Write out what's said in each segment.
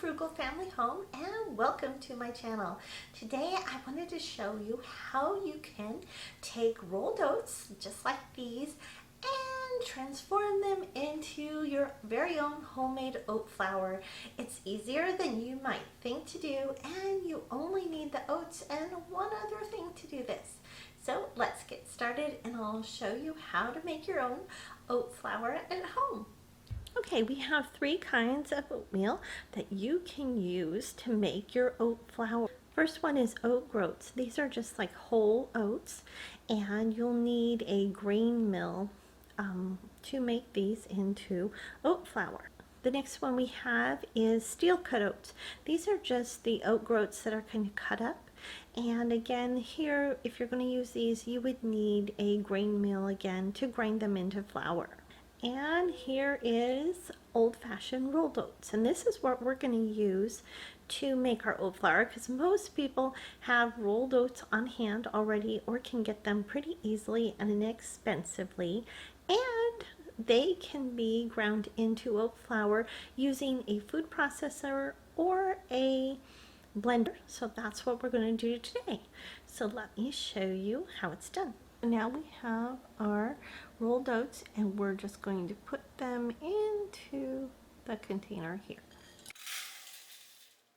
frugal family home and welcome to my channel. Today I wanted to show you how you can take rolled oats just like these and transform them into your very own homemade oat flour. It's easier than you might think to do, and you only need the oats and one other thing to do this. So let's get started and I'll show you how to make your own oat flour at home. Okay, we have three kinds of oatmeal that you can use to make your oat flour. First one is oat groats. These are just like whole oats, and you'll need a grain mill to make these into oat flour. The next one we have is steel cut oats. These are just the oat groats that are kind of cut up. And again, here, if you're going to use these, you would need a grain mill again to grind them into flour. And here is old-fashioned rolled oats, and this is what we're going to use to make our oat flour, because most people have rolled oats on hand already or can get them pretty easily and inexpensively, and they can be ground into oat flour using a food processor or a blender. So that's what we're going to do today. So let me show you how it's done. Now we have our rolled oats, and we're just going to put them into the container here.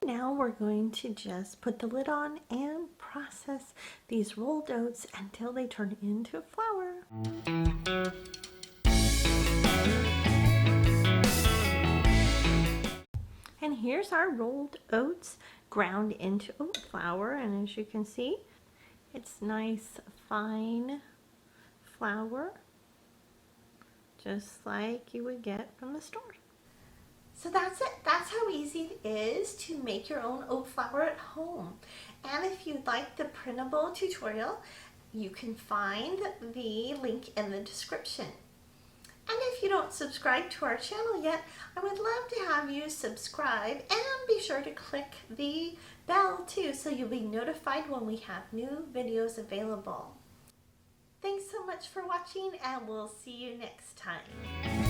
Now we're going to just put the lid on and process these rolled oats until they turn into flour. And here's our rolled oats ground into oat flour, and as you can see, it's nice fine flour, just like you would get from the store. So that's it. That's how easy it is to make your own oat flour at home. And if you'd like the printable tutorial, you can find the link in the description. And if you don't subscribe to our channel yet, I would love to have you subscribe, and be sure to click the bell too, so you'll be notified when we have new videos available. Thanks so much for watching, and we'll see you next time.